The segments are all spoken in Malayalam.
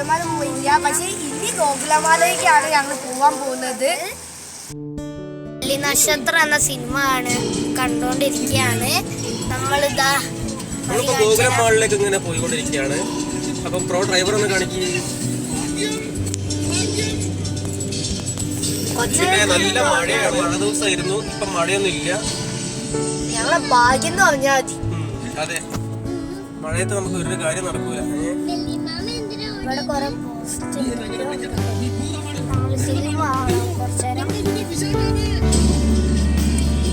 ഗോകുലമാല പോയില്ല. പക്ഷെ ഇനി ഗോകുലമാലയ്ക്കാണ് ഞങ്ങൾ പോവാൻ പോകുന്നത്. നക്ഷത്രം എന്ന സിനിമ ആണ് കണ്ടോണ്ടിരിക്കുകയാണ്. നമ്മളിതാ ഗോകുലമാളിലേക്ക് ഇങ്ങനെ പോയിക്കൊണ്ടിരിക്കുകയാണ്. അപ്പം പ്രോ ഡ്രൈവർ ഒന്ന് കാണിക്കുക. നല്ല മഴയാണ്. മഴ ദിവസമായിരുന്നു. ഇപ്പൊ മഴയൊന്നും ഇല്ല. ഞങ്ങളെ ഭാഗ്യം എന്ന് പറഞ്ഞാൽ മതി. അതെ, മഴയത്ത് നമുക്ക് ഒരു കാര്യം നടക്കൂല. ഇവിടെ കുറെ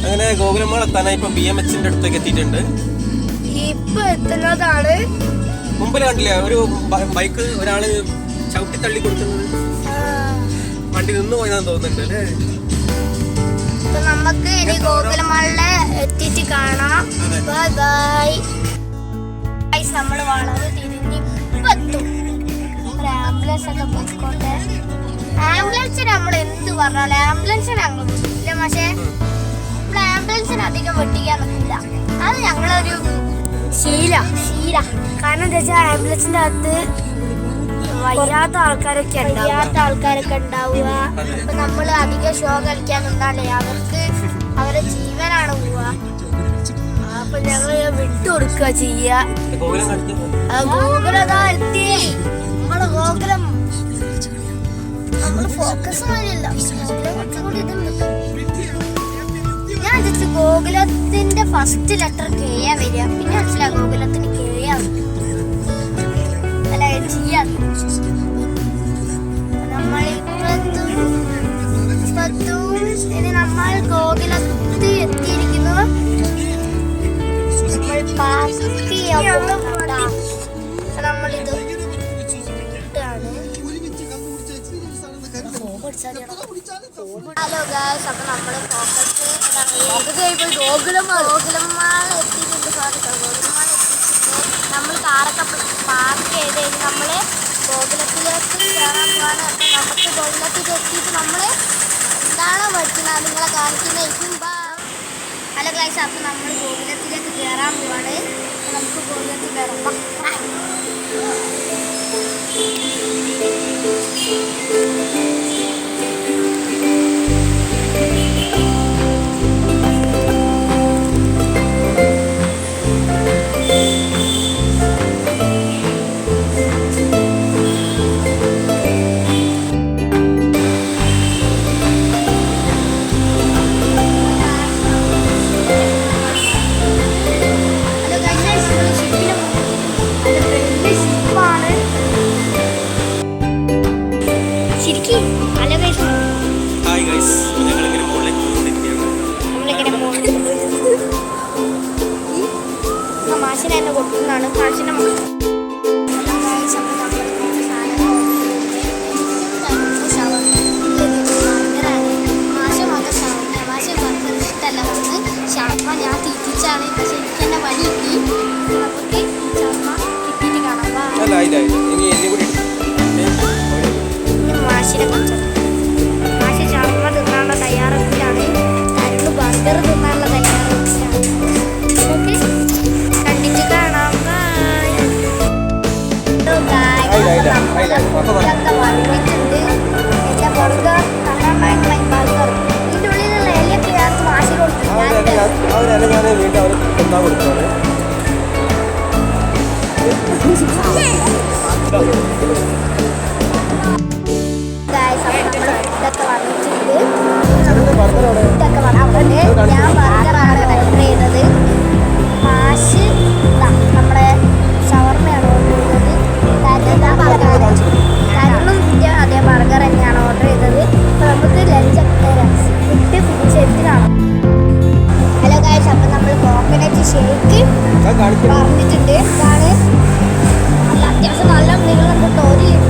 അങ്ങനെ ഗോകുലമാൾ എത്താനായി ഇപ്പൊ BMXന്റെ അടുത്തേക്ക് എത്തിയിട്ടുണ്ട്. ഇപ്പൊ എത്തുന്നതാണ്. മുമ്പിൽ കണ്ടില്ലേ ഒരു ബൈക്ക് ഒരാള് ചവിട്ടി തള്ളി കൊടുക്കുന്നത്? വണ്ടി നിന്ന് പോയതാന്ന് തോന്നുന്നുണ്ട് അല്ലേ? നമുക്ക് ഇനി ഗോകുലമാളിലെ എത്തിയിട്ട് കാണാം. Bye bye. നമ്മള് വളരെ തിരിഞ്ഞ് എത്തും. ആംബുലൻസ് ഒക്കെ പോയിക്കോട്ടെ. ആംബുലൻസിന് നമ്മൾ എന്ത് പറഞ്ഞാലും ആംബുലൻസിന് ഞങ്ങൾ ഇല്ല. പക്ഷേ നമ്മൾ ആംബുലൻസിന് അധികം വെട്ടിക്കാൻ പറ്റില്ല. അത് ഞങ്ങളൊരു ശീല. കാരണം എന്താ വെച്ചാൽ ആംബുലൻസിന്റെ അകത്ത് വയ്യാത്ത ആൾക്കാരൊക്കെ ഉണ്ടാവുക. അപ്പൊ നമ്മൾ അധികം ഷോ കളിക്കാൻ നിന്നാലേ അവരെ ജീവനാണ് പോവുക. അപ്പൊ ഞങ്ങള് വിട്ടുകൊടുക്കുക ചെയ്യുക. ഗോകുലതാ എത്തി. നമ്മളെ ഗോകുലം നമ്മള് ഫോക്കസ് ആയില്ല. ഞാൻ വിചാരിച്ചു ഗോകുലത്തിന്റെ ഫസ്റ്റ് ലെറ്റർ കെ ആ വരിക. പിന്നെ മനസ്സിലാവും ഗോകുലത്തിന് കെ ആണ് അല്ല ജി ആണ്. ഇനി നമ്മൾ ഗോകുലത്തിൽ എത്തിയിരിക്കുന്നു. നമ്മളിത് ഹലോ ഗായ്സ്, അപ്പൊ നമ്മള് ഗോകുലമാൾ എത്തിയിട്ടുണ്ട്. നമ്മൾ കാറൊക്കെ പാർക്ക് ചെയ്ത് കഴിഞ്ഞ് നമ്മള് ഗോകുലത്തിലേക്ക് കയറാൻ പോവാണ്. അപ്പൊ നമുക്ക് ഗോകുലത്തിൽ എത്തിയിട്ട് നമ്മള് എന്താണോ പഠിക്കുന്നത് നിങ്ങളെ കാണിക്കുന്നതായിരിക്കും. ഹലോ ഗായ്സ്, അപ്പൊ നമ്മൾ ഗോകുലത്തിലേക്ക് കയറാൻ പോവാണ്. നമുക്ക് ഗോകുലത്തിൽ കയറാം. മാഷിനെ തന്നെ കൊടുക്കുന്നതാണ്. മാഷിനെ ഷർമ്മ ഞാൻ തിരിച്ചാണ്. പക്ഷെ എനിക്ക് തന്നെ വഴി കിട്ടി. നമുക്ക് ഷർമ്മ കിട്ടിയിട്ട് കാണാം. മാഷിനെ കുറിച്ച് മാഷി ഷർമ്മ തിന്നാനുള്ള തയ്യാറെടുപ്പിലാണ്. തരുണ് ബർഗർ തിന്നാനുള്ള തയ്യാറെടുപ്പിലാണ്. നമുക്ക് കണ്ടിട്ട് കാണാം. വന്നിട്ടുണ്ട്. എല്ലാ ബർഗർ ബർഗർ ഇതിൻ്റെ ഉള്ളിലുള്ള എല്ലൊക്കെ ഞാൻ മാഷി കൊടുത്തു. ഇതൊക്കെ വന്നിട്ടുണ്ട്. ഞാൻ ബർഗറാണ് ഓർഡർ ചെയ്തത്. മാഷ് നമ്മുടെ ഷവർമ്മയാണ് ഓർഡർ ചെയ്തത്. തരുണും അതേ ബർഗർ തന്നെയാണ് ഓർഡർ ചെയ്തത്. അപ്പോൾ നമുക്ക് ലഞ്ചൊക്കെ ഫുഡ് ഫിനിഷ് ചെയ്തിട്ടാണ്. ഹലോ ഗായ്സ്, അപ്പം നമ്മൾ കോക്കനട്ട് ഷേക്ക് പറഞ്ഞിട്ടുണ്ട്. ഇതാണ് നല്ല അത്യാവശ്യം നല്ല നീളം കിട്ടും. 1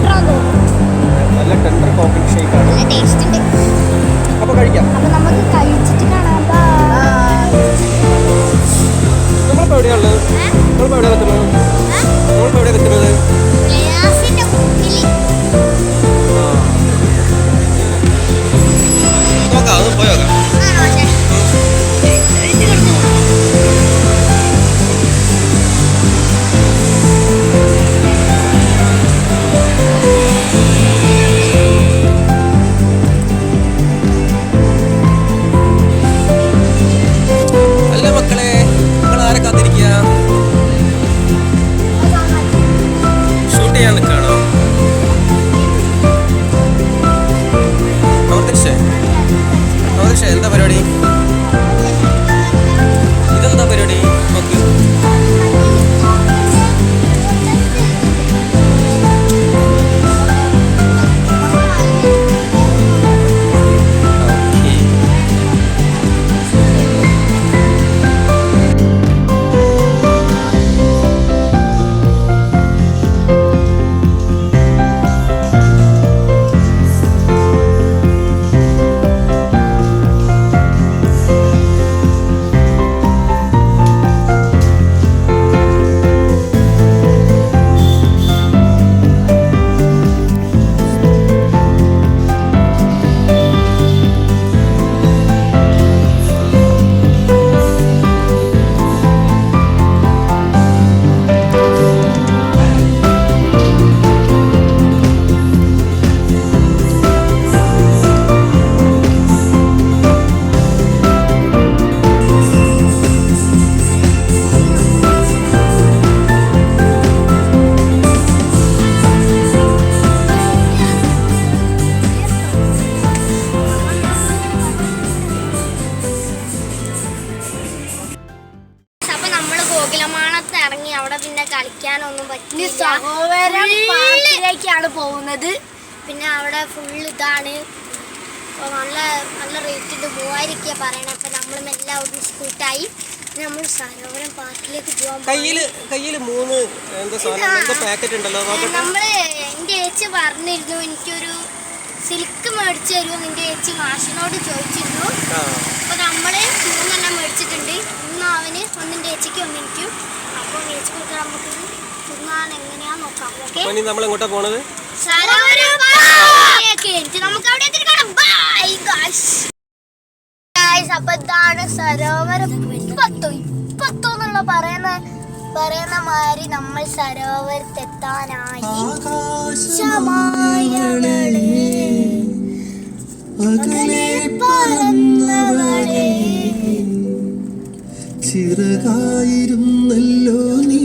പോകുന്നത്. പിന്നെ അവിടെ ഫുൾ ഇതാണ്, നല്ല നല്ല റേറ്റ് ഉണ്ട്, 3000 പറയണേ. അപ്പം നമ്മൾ മെല്ലെ അവിടെ സ്കൂട്ടായി നമ്മൾ സരോവരം പാർക്കിലേക്ക് പോകാൻ. കയ്യില് 3 എന്താ പാക്കറ്റ് ഉണ്ടല്ലോ. നമ്മൾ എൻ്റെ ചേച്ചി പറഞ്ഞിരുന്നു എനിക്കൊരു സിൽക്ക് മേടിച്ചു തരുമോ, നിൻ്റെ ചേച്ചി മാഷിനോട് ചോദിച്ചിരുന്നു. അപ്പോൾ നമ്മൾ 3 മേടിച്ചിട്ടുണ്ട്. 1 അവന്, 1 ചേച്ചിക്ക്, 1 എനിക്കും. അപ്പോൾ ചേച്ചി കൊടുക്കാൻ നമുക്ക് തിന്നാൻ എങ്ങനെയാന്ന് നോക്കാം. ഓക്കെ, നമ്മൾ എങ്ങോട്ടാ പോണത്? നമുക്ക് അവിടെ അപ്പൊ ഇതാണ് സരോവരം. ഇപ്പത്തോ എന്നുള്ള പറയുന്ന മാതിരി നമ്മൾ സരോവരത്തെത്താനായി. ചിറകായിരുന്നല്ലോ നീ.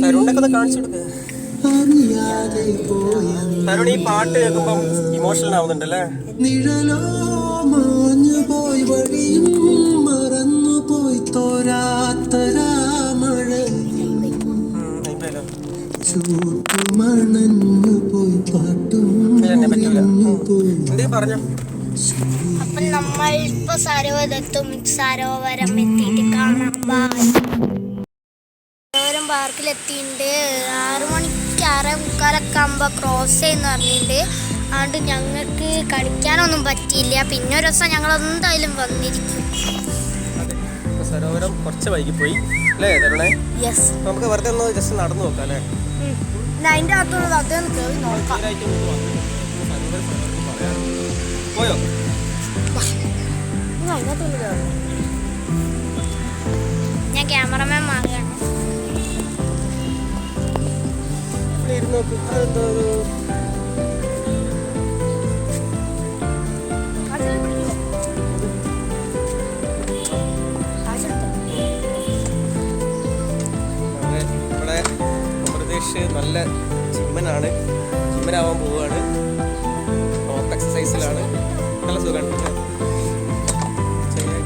തരുണൊക്കെ കാണിച്ചു കൊടുക്കുക. തരുൺ ഈ പാട്ട് കേൾക്കുമ്പം ഇമോഷണൽ ആവുന്നുണ്ടല്ലേ? നിഴലോ മാഞ്ഞു പോയി, വഴിയും മറന്നു പോയി, തോരാത്തരാമഴ ചൂട്ടുമണഞ്ഞു പോയി, പാട്ടും പറഞ്ഞോ. അപ്പൊ നമ്മൾ ഇപ്പൊ സരോവരത്തും, സരോവരം എത്തിയിട്ട് കാണാം. സരോവരം പാർക്കിലെത്തിയിട്ടുണ്ട്. 6 മണിക്ക് 6:45 ആകുമ്പോൾ ക്രോസ് ചെയ്യുന്ന പറഞ്ഞിട്ടുണ്ട്. അതുകൊണ്ട് ഞങ്ങൾക്ക് കളിക്കാനൊന്നും പറ്റിയില്ല. പിന്നെ ഒരു ദിവസം ഞങ്ങൾ എന്തായാലും വന്നിരിക്കും. സരോവരം കുറച്ച് വൈകിപ്പോയി അല്ലേ തരുണേ? യെസ്, നമുക്ക് വെറുതെ ഒന്ന് ജസ്റ്റ് നടന്നു നോക്കാം അല്ലേ? അതിൻ്റെ അകത്തുള്ള അതൊന്ന് കയറി നോക്കാം. പോയോ? അതിനകത്തൊന്ന് കയറി. ഞാൻ ക്യാമറമാൻ മാറുകയാണ്. ഇരുന്ന് നോക്ക്. അതെന്തോ ഒരു നമ്മുടെ പ്രദേശ് നല്ല ജിമ്മനാണ്. ജിമ്മനാവാൻ പോവുകയാണ്. ടോപ്പ് എക്സസൈസിലാണ്. നല്ല സുഖമാണ്.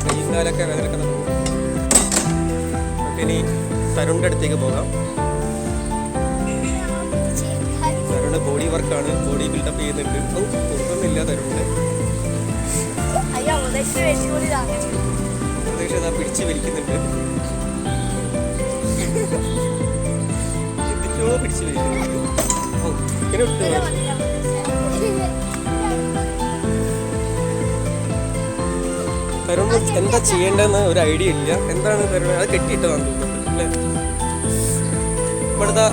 കൈയും കാലൊക്കെ വേദനക്കുന്ന പോകും. നമുക്ക് ഇനി തരുണിൻ്റെ അടുത്തേക്ക് പോകാം. തരുണ് ബോഡി വർക്കാണ്, ബോഡി ബിൽഡപ്പ് ചെയ്യുന്നുണ്ട്. തോന്നുന്നില്ല തരുണിൻ്റെ പ്രദേശം ഇതാ പിടിച്ച് വലിക്കുന്നുണ്ട്. എന്തൊക്കെയോ പിടിച്ച് വലിക്കുന്നുണ്ട്. ഇങ്ങനെ ഇട്ടു. തരുൺ എന്താ ചെയ്യേണ്ടതെന്ന് ഒരു ഐഡിയ ഇല്ല. എന്താണ് തരുൺ? അത് കെട്ടിയിട്ടതാന്ന് തോന്നുന്നുണ്ട് അല്ലേ? ഇവിടുത്തെ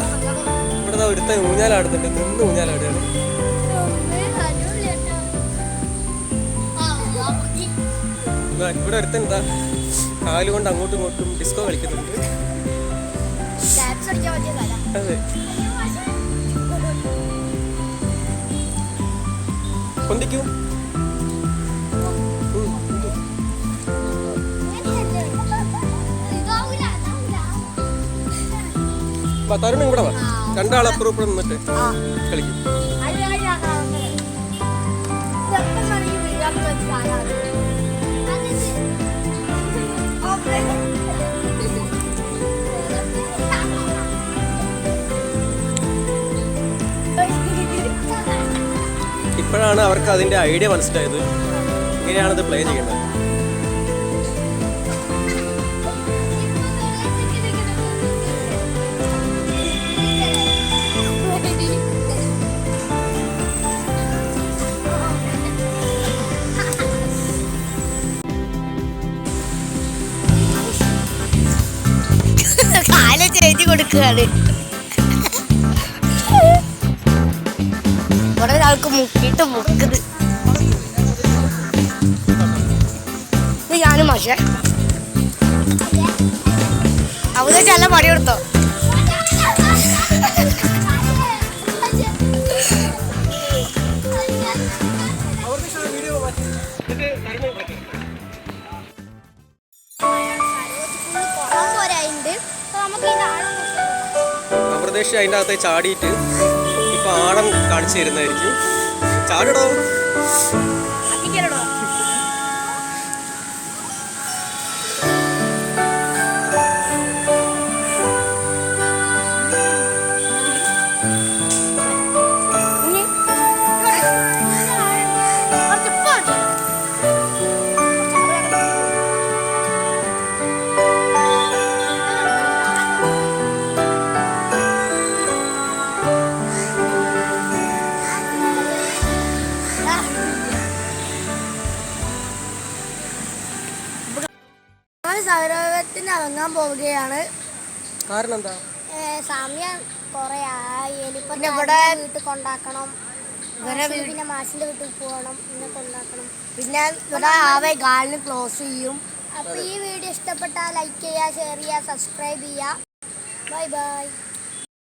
ഒരുത്ത ഊഞ്ഞാലാടുന്നുണ്ട്. നിന്ന് ഊഞ്ഞാലാടുകയാണ്. ഇവിടെ ഒരുത്തൻ എന്താ കാലുകൊണ്ട് അങ്ങോട്ടും ഇങ്ങോട്ടും ഡിസ്കോ കളിക്കുന്നുണ്ട്. അതെ, പൊന്തിക്കൂ. തരുൺ ഇവിടെ വാ. 2 ആളപ്പുറം ഇപ്പുറം നിന്നിട്ട് കളിക്കും. ഇപ്പോഴാണ് അവർക്ക് അതിൻ്റെ ഐഡിയ മനസ്സിലായത്. ഇങ്ങനെയാണിത് പ്ലേ ചെയ്യേണ്ടത്. കാലം ചെയ്ത് കൊടുക്കുകയാണ്. കുറെ ആൾക്ക് മുക്കിയിട്ട് മുക്കുന്നത്. ഞാനും മാഷേ അവിടെ നല്ല പണി കൊടുത്തോ. പ്രദേശം അതിൻ്റെ അകത്ത് ചാടിയിട്ട് ഇപ്പൊ ആഴം കാണിച്ചു തരുന്നതായിരിക്കും. ചാടടോ. സൗരഭത്തിന് ഇറങ്ങാൻ പോവുകയാണ്. കാരണം എന്താ? സമയം കൊറേ ആയി. പിന്നെ ഇവിടെ വീട്ടിൽ കൊണ്ടാക്കണം, പിന്നെ മാഷിന്റെ വീട്ടിൽ പോകണം, പിന്നെ കൊണ്ടാക്കണം. പിന്നെ ഇവിടെ ആവേ ഗാർഡൻ ക്ലോസ് ചെയ്യും. അപ്പൊ ഈ വീഡിയോ ഇഷ്ടപ്പെട്ടാൽ ലൈക്ക് ചെയ്യുക, ഷെയർ ചെയ്യുക, സബ്സ്ക്രൈബ് ചെയ്യുക. Bye bye.